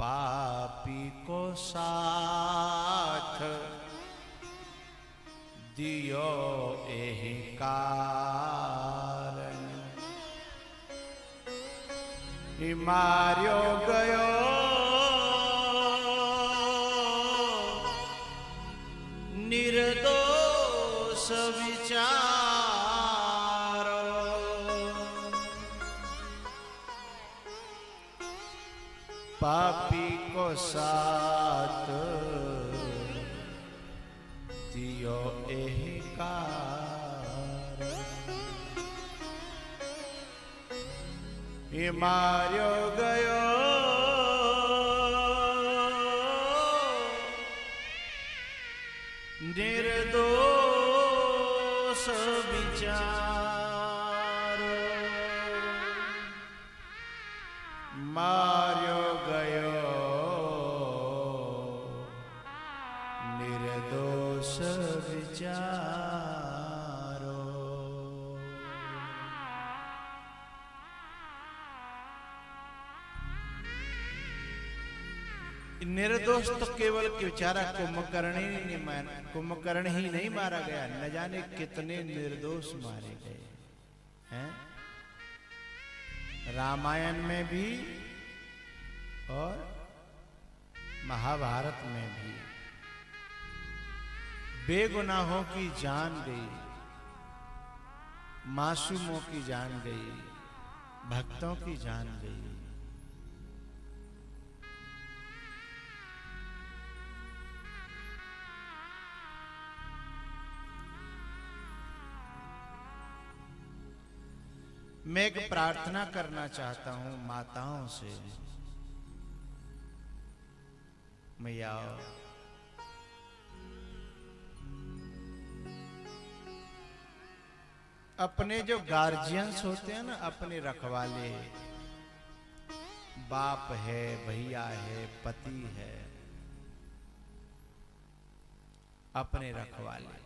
पापी को साथ दियो एहि कारण, मार्यो गयो निर्दोष विचार, पापी को साथ दियो एहि कारण, मार्यो गयो निर्दोष विचार, मार्यो गयो निर्दोष विचारो। निर्दोष तो केवल बेचारा कुंभकर्ण ही नहीं मारा गया, न जाने कितने निर्दोष मारे गए हैं रामायण में भी और महाभारत में भी। बेगुनाहों की जान गई, मासूमों की जान गई, भक्तों की जान गई। मैं एक प्रार्थना करना चाहता हूं माताओं से। मैया अपने जो गार्जियंस होते हैं ना, अपने रखवाले, बाप है, भैया है, पति है, अपने रखवाले,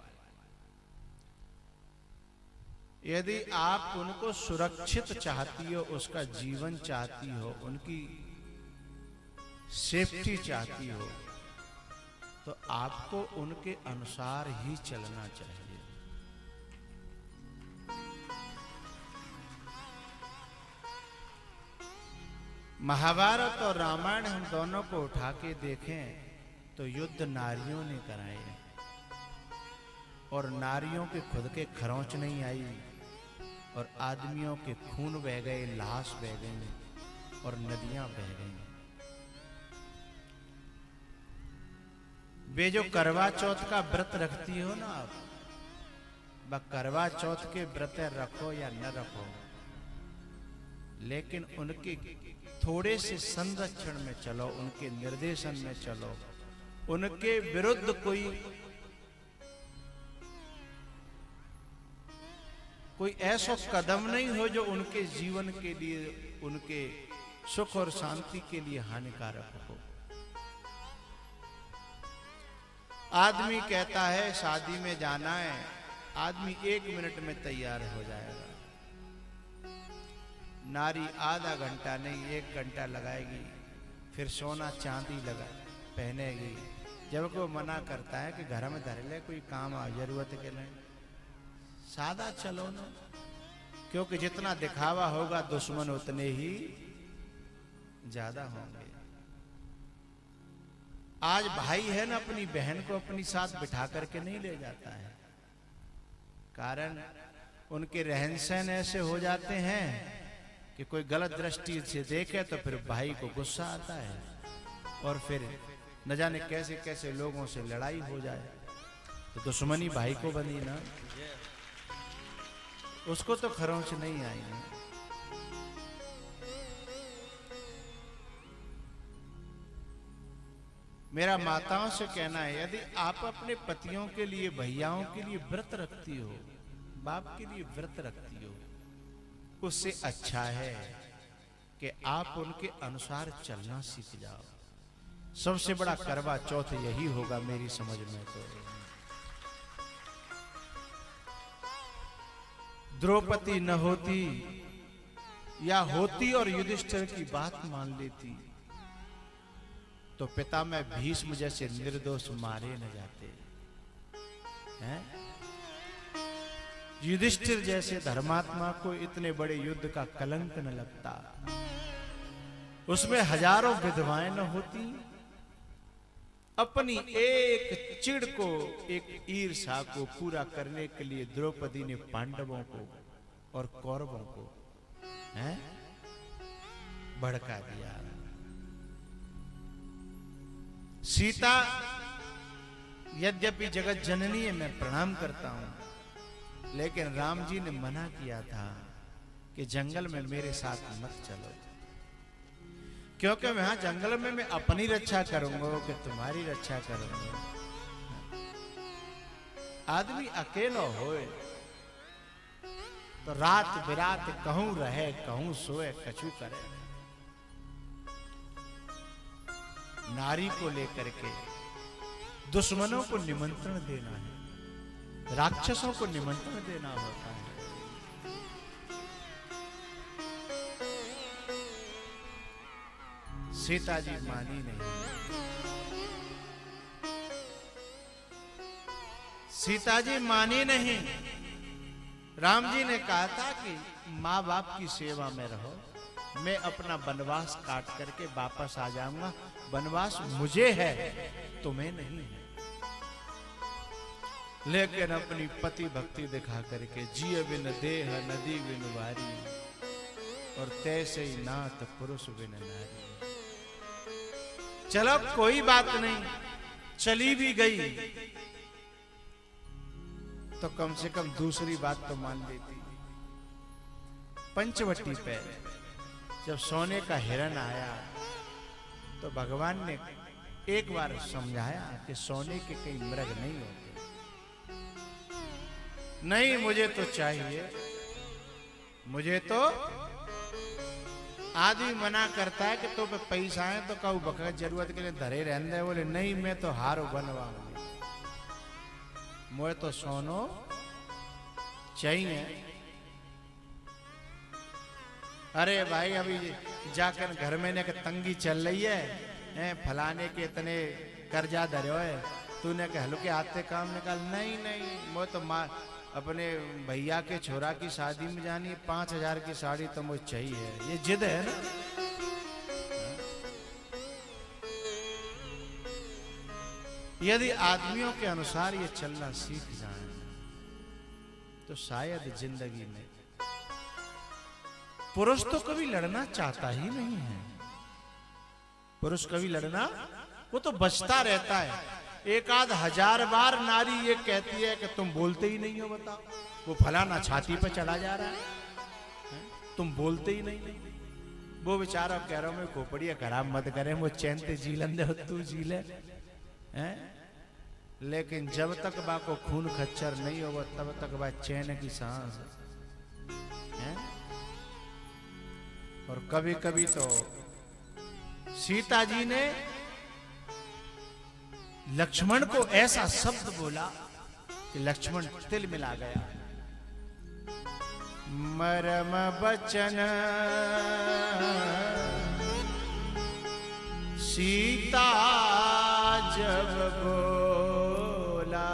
यदि आप उनको सुरक्षित चाहती हो, उसका जीवन चाहती हो, उनकी सेफ्टी चाहती हो, तो आपको उनके अनुसार ही चलना चाहिए। महाभारत और रामायण हम दोनों को उठा के देखें तो युद्ध नारियों ने कराए, और नारियों के खुद के खरोंच नहीं आई, और आदमियों के खून बह गए, लाश बह गई और नदियां बह गई। वे जो करवा चौथ का व्रत रखती हो ना आप, वह करवा चौथ के व्रत रखो या न रखो, लेकिन उनके थोड़े से संरक्षण में चलो, उनके निर्देशन में चलो, उनके विरुद्ध कोई ऐसा कदम नहीं हो जो उनके जीवन के लिए, उनके सुख और शांति के लिए हानिकारक हो। आदमी कहता है शादी में जाना है, आदमी 1 मिनट में तैयार हो जाएगा, नारी आधा घंटा नहीं 1 घंटा लगाएगी, फिर सोना चांदी पहनेगी। जब कोई मना करता है कि घर में धर ले, कोई काम आ जरूरत के लिए, सादा चलो ना, क्योंकि जितना दिखावा होगा दुश्मन उतने ही ज्यादा होंगे। आज भाई है ना, अपनी बहन को अपनी साथ बिठा करके नहीं ले जाता है, कारण उनके रहन सहन ऐसे हो जाते हैं कि कोई गलत दृष्टि से देखे तो फिर भाई को गुस्सा आता है, और फिर न जाने कैसे कैसे लोगों से लड़ाई हो जाए, तो दुश्मनी भाई को बनी ना, उसको तो खरोंच नहीं आई ना। मेरा माताओं से कहना है, यदि आप अपने पतियों के लिए, भैयाओं के लिए व्रत रखती हो, बाप के लिए व्रत रखती हो, उससे अच्छा है कि आप उनके अनुसार चलना सीख जाओ। सबसे बड़ा करवा चौथ यही होगा मेरी समझ में। तो द्रौपदी न होती या होती और युधिष्ठिर की बात मान लेती, तो पिता में भीष्म जैसे निर्दोष मारे न जाते हैं। युधिष्ठिर जैसे धर्मात्मा को इतने बड़े युद्ध का कलंक न लगता, उसमें हजारों विधवाएं न होती। अपनी एक चिड़ को, एक ईर्ष्या को पूरा करने के लिए द्रौपदी ने पांडवों को और कौरवों को भड़का दिया। सीता यद्यपि जगत जननी है, मैं प्रणाम करता हूं, लेकिन राम जी ने मना किया था कि जंगल में मेरे साथ मत चलो, क्योंकि वहां जंगल में मैं अपनी रक्षा करूंगा कि तुम्हारी रक्षा करूंगा। आदमी अकेला होए तो रात बिरात कहूं रहे कहूं सोए कछु करे। नारी को लेकर के दुश्मनों को निमंत्रण देना है, राक्षसों को निमंत्रण देना होता है। सीता जी मानी नहीं। सीता जी मानी नहीं। राम जी ने कहा था कि माँ बाप की सेवा में रहो, मैं अपना वनवास काट करके वापस आ जाऊंगा। वनवास मुझे है, तुम्हें नहीं है। लेकिन अपनी पति भक्ति दिखा करके जिय बिन देह नदी बिन वारी, और तैसे ही नाथ पुरुष बिन नारी। चलो कोई बात नहीं, चली भी गई तो कम से कम दूसरी बात तो मान लेती। पंचवटी पे जब सोने का हिरण आया तो भगवान ने एक बार समझाया कि सोने के कई मृग नहीं होते। नहीं, मुझे तो चाहिए, मुझे तो। आदमी मना करता है कि तो पे पैसा है तो कहू बका जरूरत के लिए धरे रहने। बोले नहीं, मैं तो हार बनवाऊंगी, मुझे तो सोनो चाहिए। अरे भाई, अभी जाकर घर में ने तंगी चल रही है, फलाने के इतने कर्जा धरे है, तूने कह लो कि आते काम निकाल। नहीं नहीं, मुझे तो अपने भैया के छोरा की शादी में जानी है, 5000 की साड़ी तो मुझे चाहिए। ये जिद है ना। यदि आदमियों के अनुसार ये चलना सीख जाए तो शायद जिंदगी में पुरुष तो कभी लड़ना चाहता ही नहीं है। पुरुष कभी लड़ना, वो तो बचता रहता है। एक आध हजार बार नारी ये कहती है कि तुम बोलते ही नहीं हो, बताओ वो फलाना छाती पे चला जा रहा है, तुम बोलते ही नहीं। वो बेचारा कह रहा हूं मैं खोपड़िया खराब मत करे, वो चैन ते जीलन दे तू जीले हैं। लेकिन जब तक बा को खून खच्चर नहीं होगा तब तक बा चैन की सांस है। और कभी कभी तो सीता जी ने लक्ष्मण को ऐसा शब्द बोला कि लक्ष्मण तिल मिला गया। मरम बचन सीता जब बोला।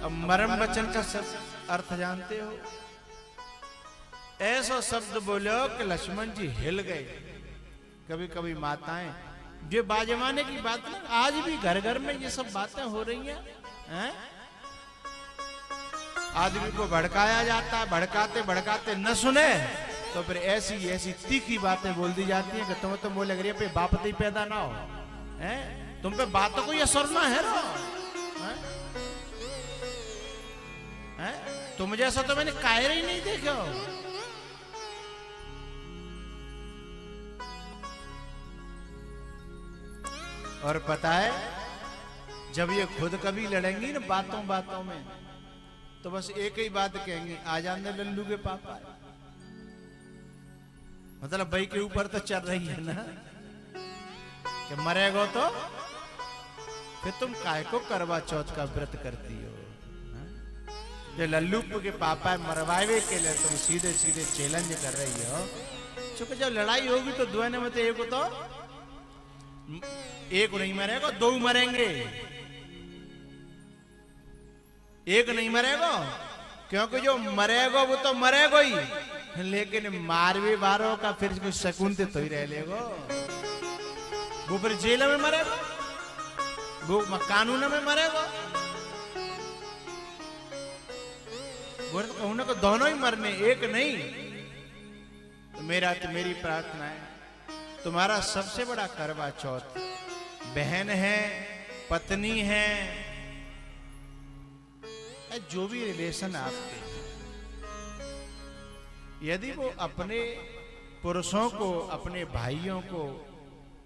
अब मरम वचन का अर्थ जानते हो? ऐसा शब्द बोलो कि लक्ष्मण जी हिल गए। कभी कभी माताएं, ये बाजमाने की बात ना, आज भी घर घर में ये सब बातें हो रही हैं। आदमी को भड़काया जाता है, भड़काते भड़काते न सुने तो फिर ऐसी ऐसी तीखी बातें बोल दी जाती हैं कि तुम्हें तो वो लग रही है पे बाप ही पैदा ना हो, हैं? तुम पे बातों को ये असर ना है ना, हैं? तुम जैसा तो मैंने कायर ही नहीं देखा। और पता है, जब ये खुद कभी लड़ेंगी ना बातों बातों में, तो बस एक ही बात कहेंगे, आ जाने लल्लू के पापा। मतलब भाई के ऊपर तो चल रही है ना कि मरेगो तो फिर तुम काय को करवा चौथ का व्रत करती हो। जो लल्लू के पापा मरवावे के लिए तुम सीधे सीधे चैलेंज कर रही हो, चूंकि जब लड़ाई होगी तो दोनों में तो एक नहीं मरेगा, दो मरेंगे। एक नहीं मरेगा, क्योंकि जो मरेगा वो तो मरेगा ही, लेकिन मारवे बारों का फिर कुछ सकून तो ही रह लेगा। वो फिर जेल में मरेगा, वो कानून में मरेगा। उनको दोनों ही मरने, एक नहीं। तो मेरी प्रार्थना है, तुम्हारा सबसे बड़ा करवा चौथ बहन है, पत्नी है, जो भी रिलेशन आपके, यदि वो अपने पुरुषों को, अपने भाइयों को,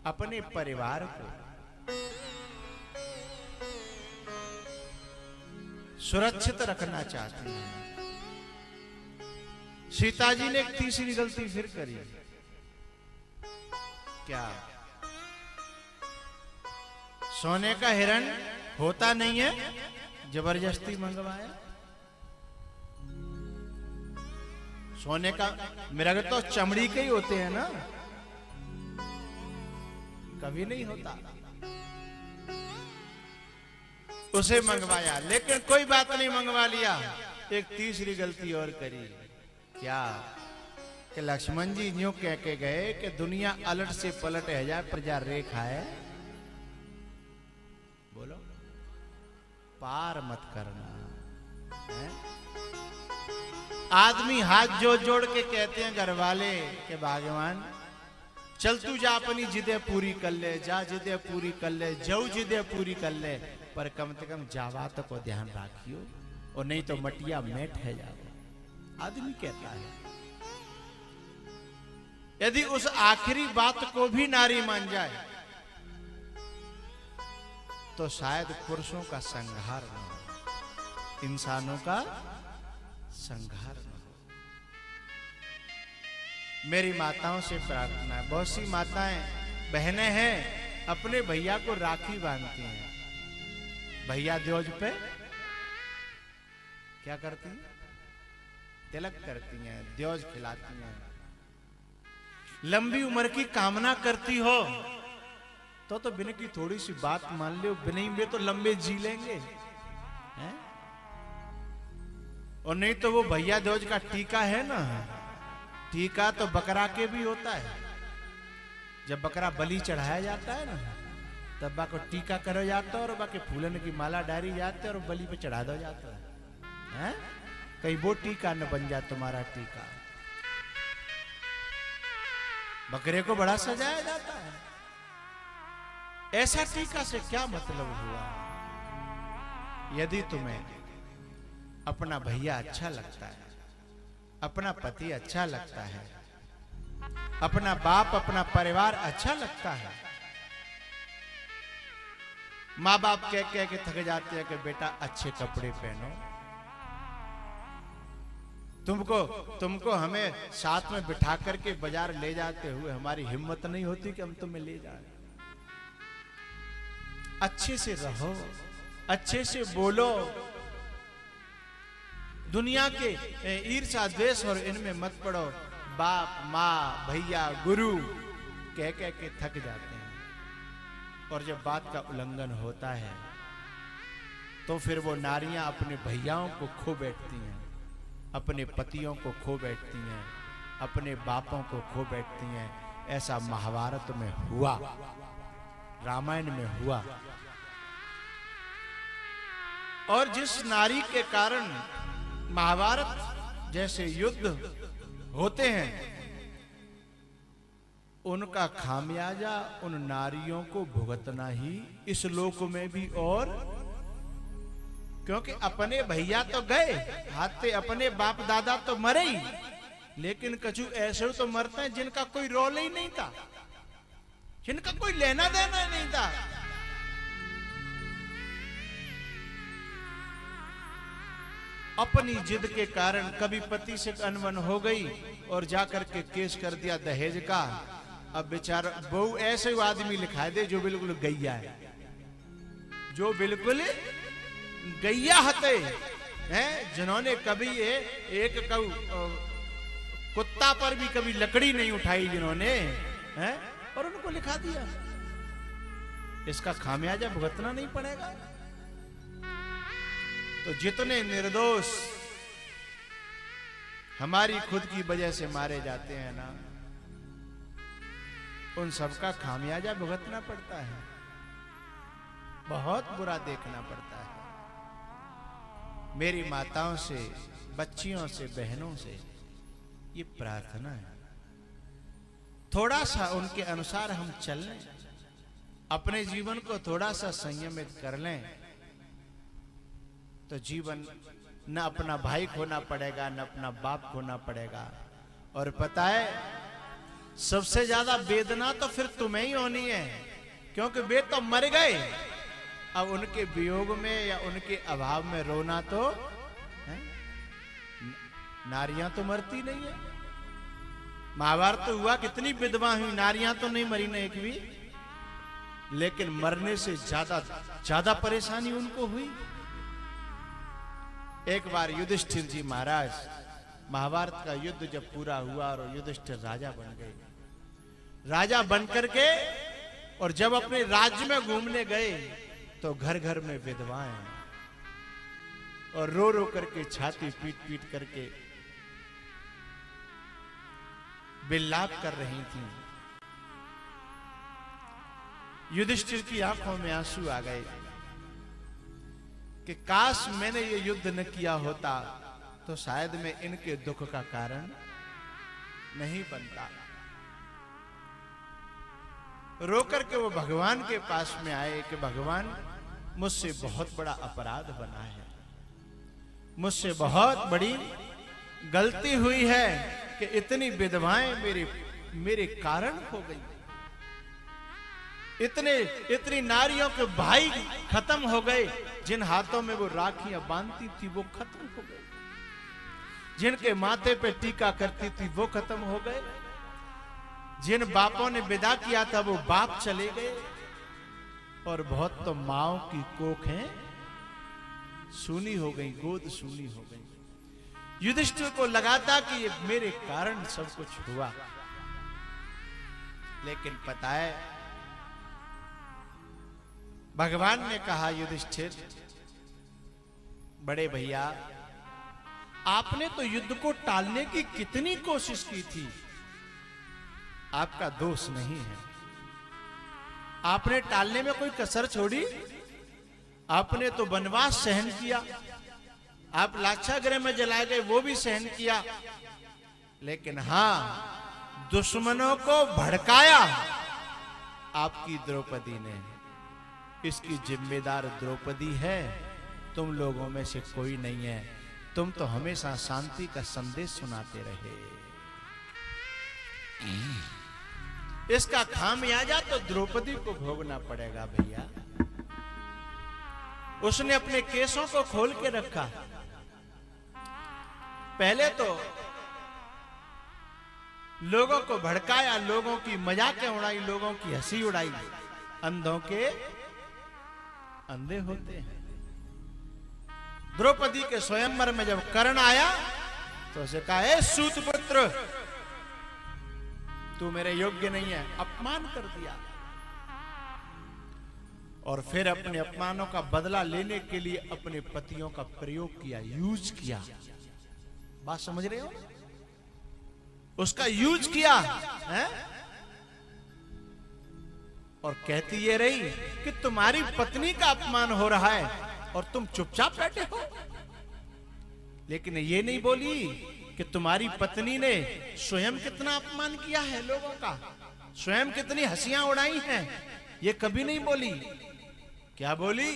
अपने परिवार को सुरक्षित रखना चाहती हैं। सीता जी ने एक तीसरी गलती फिर करी। क्या? सोने का हिरण होता नहीं है, जबरदस्ती मंगवाया। सोने का मृग तो चमड़ी के ही होते हैं ना, कभी नहीं होता। उसे मंगवाया, लेकिन कोई बात नहीं, मंगवा लिया। एक तीसरी गलती और करी। क्या? कि लक्ष्मण जी यूं कह के गए कि दुनिया अलट से पलट है जाए, प्रजा रेखा है, बोलो पार मत करना है? आदमी हाथ जोड़ जोड़ के कहते हैं घर वाले के भगवान चल तू जा अपनी जिदे पूरी कर ले, जा जिदे पूरी कर ले, जाऊ जिदे पूरी कर ले, पर कम से कम जावा तो को ध्यान रखियो, और नहीं तो मटिया में ठह जाओ। आदमी कहता है। यदि उस आखिरी बात को भी नारी मान जाए तो शायद पुरुषों का संहार न हो, इंसानों का संहार न हो। मेरी माताओं से प्रार्थना है, बहुत सी माताएं बहनें हैं अपने भैया को राखी बांधती हैं, भैया द्योज पे क्या करती हैं? तिलक करती हैं, द्योज खिलाती हैं। लंबी उम्र की कामना करती हो तो बिन की थोड़ी सी बात मान लो, बिन में तो लंबे जी लेंगे हैं? और नहीं तो वो भैया द्योज का टीका है ना, टीका तो बकरा के भी होता है। जब बकरा बलि चढ़ाया जाता है ना, तब बाको टीका करो जाता है, और बाकी फूलन की माला डारी जाते है और बलि पे चढ़ा दो जाता है। कहीं वो टीका न बन जाए तुम्हारा टीका। बकरे को बड़ा सजाया जाता है, ऐसा टीका से क्या मतलब हुआ? यदि तुम्हें अपना भैया अच्छा लगता है, अपना पति अच्छा लगता है, अपना बाप, अपना परिवार अच्छा लगता है, माँ बाप कह कह के थक जाते हैं कि बेटा अच्छे कपड़े पहनो, तुमको हमें साथ में बिठा करके बाजार ले जाते हुए हमारी हिम्मत नहीं होती कि हम तुम्हें ले जाए। अच्छे से रहो, अच्छे से बोलो, दुनिया के ईर्ष्या द्वेष और इनमें मत पड़ो। बाप, माँ, भैया, गुरु कह कह के थक जाते हैं, और जब बात का उल्लंघन होता है तो फिर वो नारियां अपने भैयाओं को खो बैठती हैं, अपने पतियों को खो बैठती हैं, अपने बापों को खो बैठती हैं। ऐसा महाभारत में हुआ, रामायण में हुआ। और जिस नारी के कारण महाभारत जैसे युद्ध होते हैं, उनका खामियाजा उन नारियों को भुगतना ही इस लोक में भी। और क्योंकि अपने भैया तो गए हाथे, अपने बाप दादा तो मरे ही, लेकिन कछु ऐसे तो मरते हैं जिनका कोई रोल ही नहीं था, जिनका कोई लेना देना नहीं था। अपनी जिद के कारण कभी पति से अनबन हो गई और जाकर के केस कर दिया दहेज का। अब बेचारा बहू ऐसे आदमी लिखा दे जो बिल्कुल गैया है, जो बिल्कुल गैया हते हैं, जिन्होंने कभी एक कुत्ता पर भी कभी लकड़ी नहीं उठाई जिन्होंने, हैं, और उनको लिखा दिया। इसका खामियाजा भुगतना नहीं पड़ेगा? तो जितने निर्दोष हमारी खुद की वजह से मारे जाते हैं ना, उन सबका खामियाजा भुगतना पड़ता है, बहुत बुरा देखना पड़ता है। मेरी माताओं से, बच्चियों से, बहनों से ये प्रार्थना है, थोड़ा सा उनके अनुसार हम चल लें, अपने जीवन को थोड़ा सा संयमित कर लें, तो जीवन न अपना भाई खोना पड़ेगा, न अपना बाप खोना पड़ेगा। और पता है, सबसे ज्यादा वेदना तो फिर तुम्हें ही होनी है, क्योंकि वे तो मर गए। अब उनके वियोग में या उनके अभाव में रोना तो है? नारियां तो मरती नहीं है। महाभारत तो हुआ, कितनी विधवा हुई, नारियां तो नहीं मरी ना एक भी, लेकिन मरने से ज्यादा परेशानी उनको हुई। एक बार युधिष्ठिर जी महाराज, महाभारत का युद्ध जब पूरा हुआ और युधिष्ठिर राजा बन गए, राजा बन करके और जब अपने राज्य में घूमने गए तो घर घर में विधवाएं और रो रो करके, छाती पीट पीट करके विलाप कर रही थी। युधिष्ठिर की आंखों में आंसू आ गए कि काश मैंने ये युद्ध न किया होता तो शायद मैं इनके दुख का कारण नहीं बनता। रो करके वो भगवान के पास में आए कि भगवान, मुझसे बहुत बड़ा अपराध बना है, मुझसे बहुत बड़ी गलती हुई है कि इतनी विधवाएं मेरे कारण हो गई, इतनी नारियों के भाई खत्म हो गए, जिन हाथों में वो राखियां बांधती थी वो खत्म हो गए, जिनके माथे पे टीका करती थी वो खत्म हो गए, जिन बापों ने विदा किया था वो बाप चले गए, और बहुत तो माओ की कोखें सूनी हो गई, गोद सूनी हो गई। युधिष्ठिर को लगा था कि ये मेरे कारण सब कुछ हुआ, लेकिन पता है भगवान ने कहा, युधिष्ठिर बड़े भैया, आपने तो युद्ध को टालने की कितनी कोशिश की थी, आपका दोष नहीं है, आपने टालने में कोई कसर छोड़ी, आपने तो वनवास सहन किया, आप लाक्षागृह में जलाए गए वो भी सहन किया, लेकिन हां, दुश्मनों को भड़काया आपकी द्रौपदी ने, इसकी जिम्मेदार द्रौपदी है, तुम लोगों में से कोई नहीं है, तुम तो हमेशा शांति का संदेश सुनाते रहे। इसका खामियाजा तो द्रौपदी को भोगना पड़ेगा भैया। उसने अपने केसों को खोल के रखा, पहले तो लोगों को भड़काया, लोगों की मजाकें उड़ाई, लोगों की हंसी उड़ाई, अंधों के अंधे होते हैं। द्रौपदी के स्वयंवर में जब कर्ण आया तो उसे कहा, ए सूतपुत्र, तू मेरे योग्य नहीं है, अपमान कर दिया। और फिर अपने अपमानों का बदला लेने के लिए अपने पतियों का प्रयोग किया, यूज किया। बात समझ रहे हो? उसका यूज किया है? और कहती ये रही कि तुम्हारी पत्नी का अपमान हो रहा है और तुम चुपचाप बैठे हो, लेकिन ये नहीं बोली कि तुम्हारी पत्नी ने स्वयं कितना अपमान किया है लोगों का, स्वयं कितनी हंसियां उड़ाई हैं, ये कभी नहीं बोली। क्या बोली?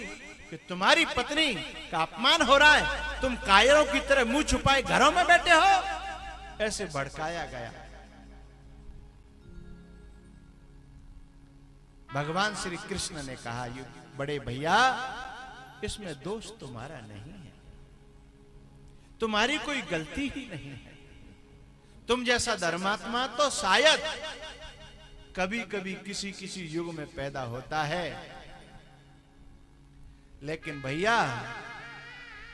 कि तुम्हारी पत्नी का अपमान हो रहा है, तुम कायरों की तरह मुंह छुपाए घरों में बैठे हो, ऐसे भड़काया गया। भगवान श्री कृष्ण ने कहा, बड़े भैया, इसमें दोष तुम्हारा नहीं है, तुम्हारी कोई गलती ही नहीं है। तुम जैसा धर्मात्मा तो शायद कभी कभी किसी किसी युग में पैदा होता है, लेकिन भैया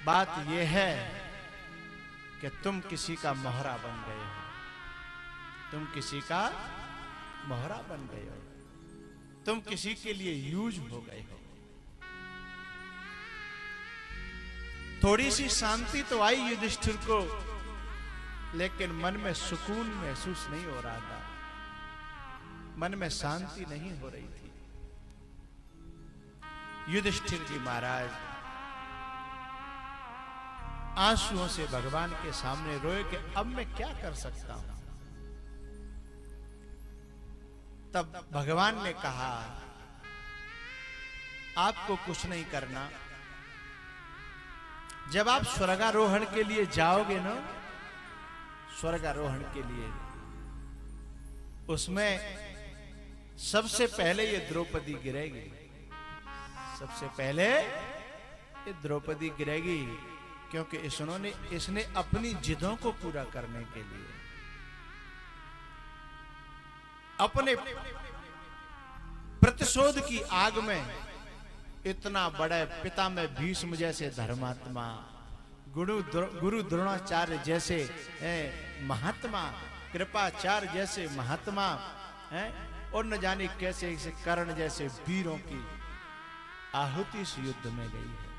बात यह है कि तुम किसी का मोहरा बन गए हो। तुम किसी का मोहरा बन गए हो, तुम किसी के लिए यूज हो गए हो। थोड़ी सी शांति तो आई युधिष्ठिर को, लेकिन मन में सुकून महसूस नहीं हो रहा था, मन में शांति नहीं हो रही थी। युधिष्ठिर जी महाराज आंसुओं से भगवान के सामने रोए कि अब मैं क्या कर सकता हूं। तब भगवान ने कहा, आपको कुछ नहीं करना। जब आप स्वर्गारोहण के लिए जाओगे ना, स्वर्गारोहण के लिए, उसमें सबसे पहले ये द्रौपदी गिरेगी, सबसे पहले ये द्रौपदी गिरेगी, क्योंकि इसने अपनी जिदों को पूरा करने के लिए, अपने प्रतिशोध की आग में इतना बड़े पिता में भीष्म जैसे धर्मात्मा, गुरु द्रोणाचार्य जैसे महात्मा, कृपाचार्य जैसे महात्मा, और न जाने कैसे कर्ण जैसे वीरों की आहुति इस युद्ध में गई है।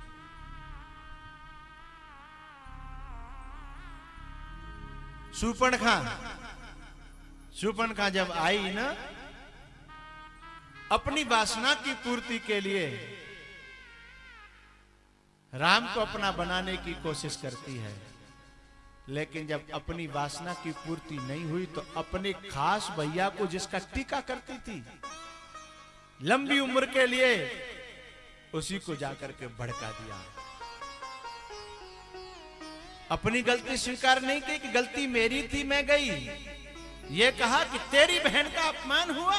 शूर्पणखा जब आई ना, अपनी वासना की पूर्ति के लिए राम को अपना बनाने की कोशिश करती है, लेकिन जब अपनी वासना की पूर्ति नहीं हुई तो अपने खास भैया को, जिसका टीका करती थी लंबी उम्र के लिए, उसी को जाकर के भड़का दिया। अपनी गलती स्वीकार नहीं की कि गलती मेरी थी, मैं गई। ये कहा कि तेरी बहन का अपमान हुआ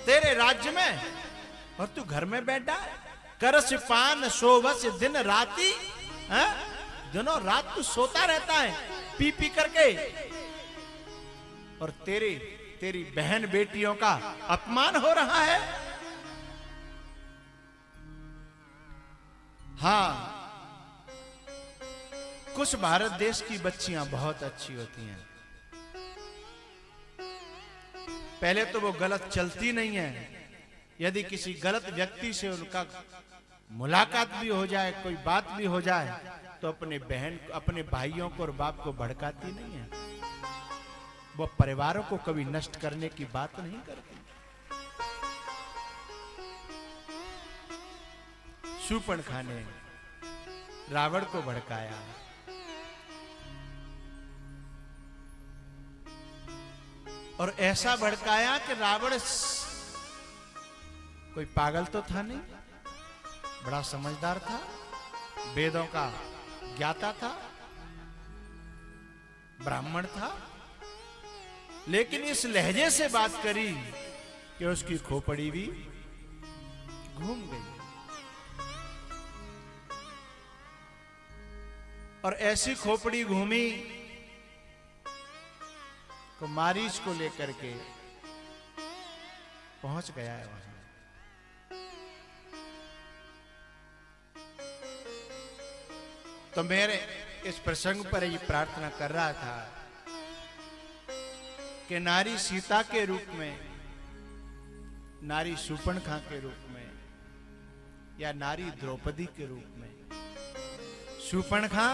तेरे राज्य में और तू घर में बैठा है, करस पान सोवस दिन राती, दिनों रात तू सोता रहता है पी पी करके, और तेरी बहन बेटियों का अपमान हो रहा है। हाँ, कुछ भारत देश की बच्चियां बहुत अच्छी होती हैं, पहले तो वो गलत चलती नहीं है, यदि किसी गलत व्यक्ति से उनका मुलाकात भी हो जाए, कोई बात भी हो जाए, तो अपने बहन, अपने भाइयों को और बाप को भड़काती नहीं है, वो परिवारों को कभी नष्ट करने की बात नहीं करती। शूर्पणखा ने रावण को भड़काया, और ऐसा भड़काया कि रावण कोई पागल तो था नहीं, बड़ा समझदार था, वेदों का ज्ञाता था, ब्राह्मण था, लेकिन इस लहजे से बात करी कि उसकी खोपड़ी भी घूम गई। और ऐसी खोपड़ी घूमी तो मारीच को लेकर के पहुंच गया है वहां। तो मेरे इस प्रसंग पर ये प्रार्थना कर रहा था कि नारी सीता के रूप में, नारी शूर्पणखा के रूप में, या नारी द्रौपदी के रूप में, शूर्पणखा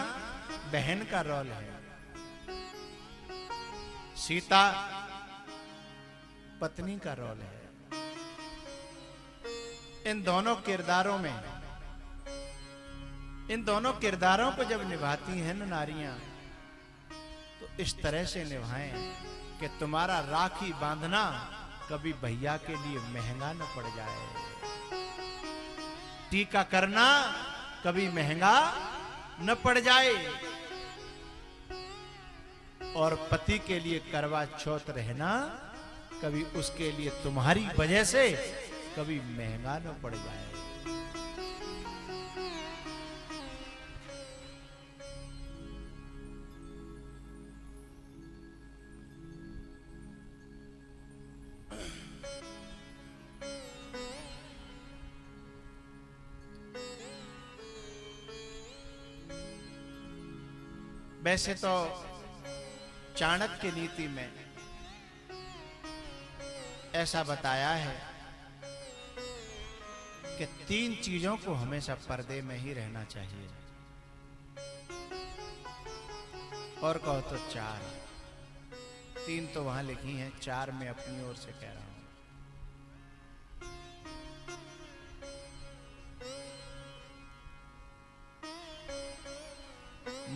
बहन का रोल है, सीता पत्नी का रोल है। इन दोनों किरदारों को जब निभाती हैं ना नारियां, तो इस तरह से निभाएं कि तुम्हारा राखी बांधना कभी भैया के लिए महंगा न पड़ जाए, टीका करना कभी महंगा न पड़ जाए, और पति के लिए करवा चौथ रहना कभी उसके लिए तुम्हारी वजह से कभी महंगा न पड़ जाए। वैसे तो चाणक्य नीति में ऐसा बताया है कि 3 चीजों को हमेशा पर्दे में ही रहना चाहिए, और कहो तो 4। 3 तो वहां लिखी हैं, 4 मैं अपनी ओर से कह रहा हूं।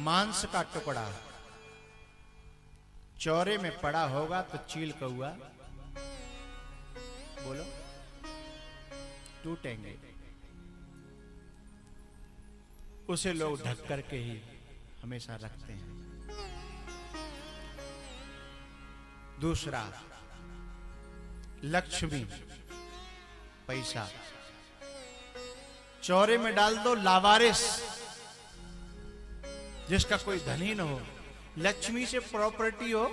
मांस का टुकड़ा चौरे में पड़ा होगा तो चील कौआ बोलो टूटेंगे, उसे लोग ढक करके ही हमेशा रखते हैं। दूसरा, लक्ष्मी पैसा चौरे में डाल दो, लावारिस जिसका कोई धनी न हो, लक्ष्मी से प्रॉपर्टी हो,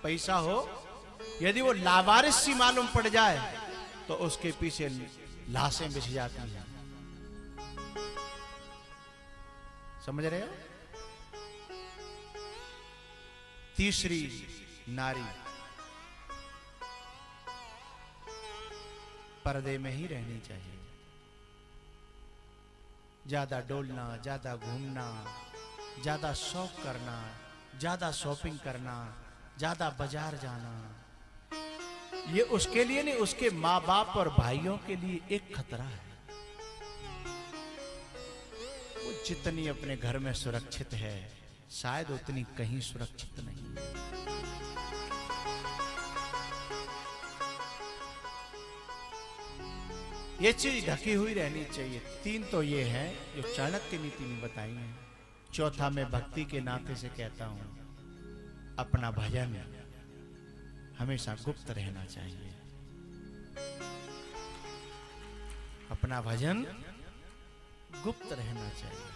पैसा हो, यदि वो लावारिस सी मालूम पड़ जाए तो उसके पीछे लाशें बिछ जाती हैं। समझ रहे हो? तीसरी, नारी पर्दे में ही रहनी चाहिए। ज्यादा डोलना, ज्यादा घूमना, ज्यादा शौक करना, ज्यादा शॉपिंग करना, ज्यादा बाजार जाना, ये उसके लिए नहीं, उसके माँ बाप और भाइयों के लिए एक खतरा है। वो जितनी अपने घर में सुरक्षित है, शायद उतनी कहीं सुरक्षित नहीं है। ये चीज ढकी हुई रहनी चाहिए। 3 तो ये है जो चाणक्य नीति में बताई है। चौथा, मैं भक्ति के नाते से कहता हूं, अपना भजन हमेशा गुप्त रहना चाहिए। अपना भजन गुप्त रहना चाहिए।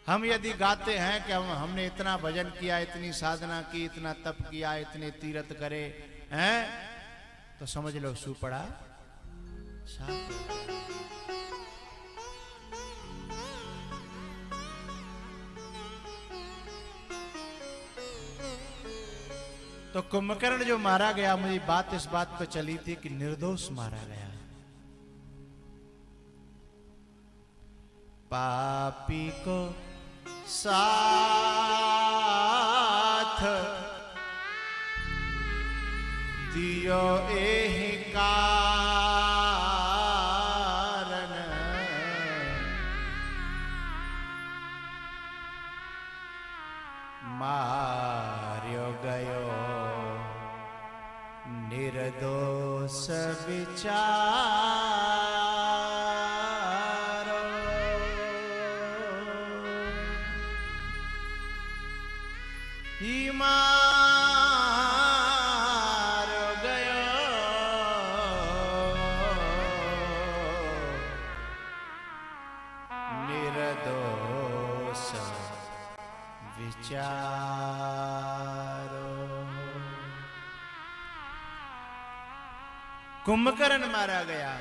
हम यदि गाते हैं कि हमने इतना भजन किया, इतनी साधना की, इतना तप किया, इतने तीर्थ करे हैं, तो समझ लो सुपड़ा साफ। तो कुंभकर्ण जो मारा गया, मुझे बात इस बात पर चली थी कि निर्दोष मारा गया। पापी को साथ दियो एहि कारण, मार्यो गयो निर्दोष विचारो। ही मार्यो गयो निर्दोष विचारो। कुंभकर्ण मारा गया।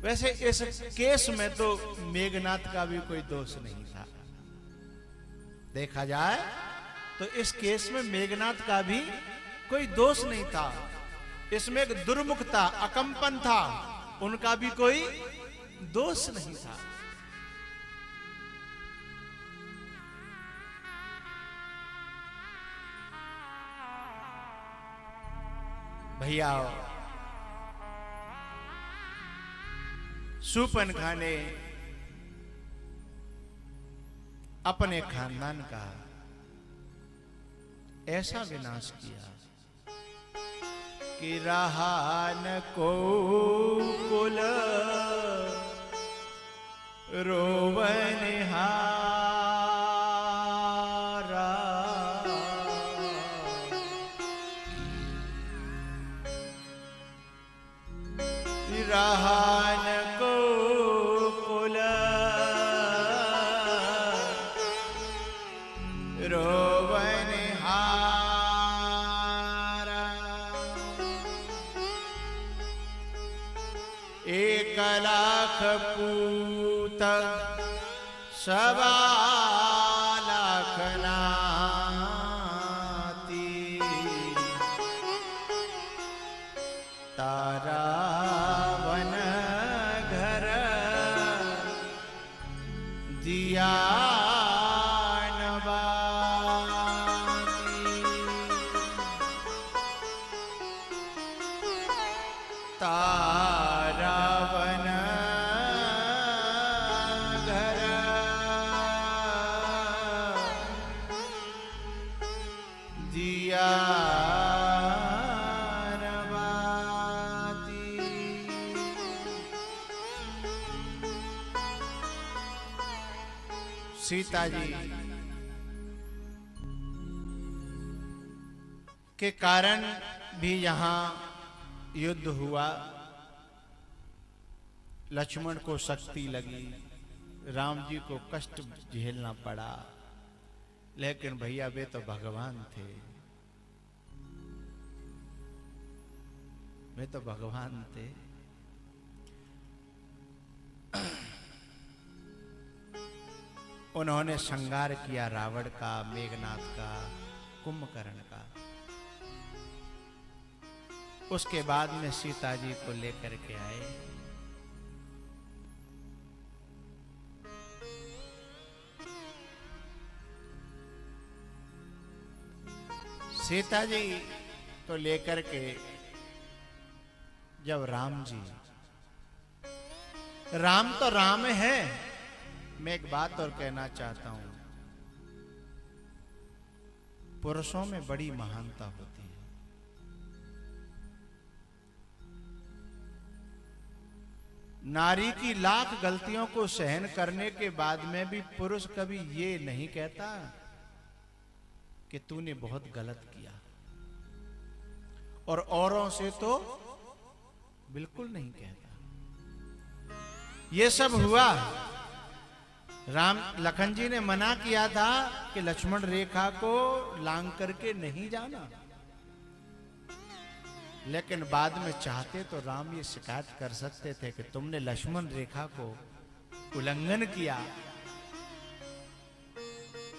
वैसे इस केस में तो मेघनाथ का भी कोई दोष नहीं था। देखा जाए तो इस केस में मेघनाथ का भी कोई दोष नहीं था। इसमें एक दुर्मुखता, अकंपन था, उनका भी कोई दोष नहीं था। भैया, शूर्पणखा ने अपने खानदान का ऐसा विनाश किया कि रहा न को कुल रोवनहारा। रहा न को कुल रोवनहारा। 1 लाख पूत 1.25 लाख नाती। दिया सीता जी के कारण भी यहां युद्ध हुआ। लक्ष्मण को शक्ति लगी, राम जी को कष्ट झेलना पड़ा, लेकिन भैया वे तो भगवान थे, वे तो भगवान थे। उन्होंने संगार किया रावण का, मेघनाथ का, कुंभकर्ण का। उसके बाद में सीता जी को लेकर के आए। सीता जी को लेकर के जब राम जी, राम तो राम है। मैं एक बात और कहना चाहता हूं, पुरुषों में बड़ी महानता होती है। नारी की लाख गलतियों को सहन करने के बाद में भी पुरुष कभी ये नहीं कहता कि तूने बहुत गलत किया, और औरों से तो बिल्कुल नहीं कहता। ये सब हुआ, राम लखन जी ने मना किया था कि लक्ष्मण रेखा को लांग करके नहीं जाना, लेकिन बाद में चाहते तो राम ये शिकायत कर सकते थे कि तुमने लक्ष्मण रेखा को उल्लंघन किया,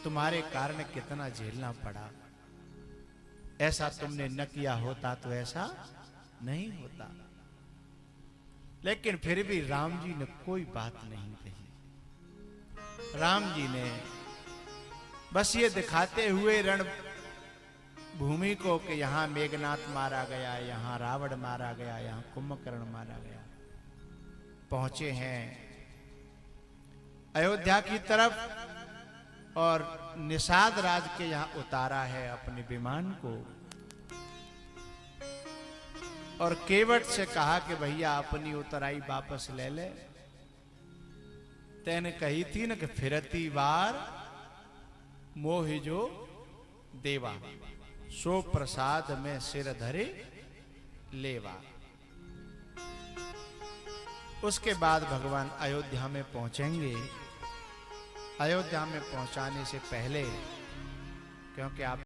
तुम्हारे कारण कितना झेलना पड़ा। ऐसा तुमने न किया होता तो ऐसा नहीं होता। लेकिन फिर भी राम जी ने कोई बात नहीं कही। राम जी ने बस ये दिखाते हुए रण भूमि को कि यहां मेघनाथ मारा गया, यहां रावण मारा गया, यहां कुंभकर्ण मारा गया, पहुंचे हैं अयोध्या की तरफ और निषाद राज के यहां उतारा है अपने विमान को, और केवट से कहा कि भैया अपनी उतराई वापस ले ले। तेने कही थी न कि फिरती वार मोहि जो देवा, सो प्रसाद में सिर धरे लेवा। उसके बाद भगवान अयोध्या में पहुंचेंगे। अयोध्या में पहुंचाने से पहले, क्योंकि आप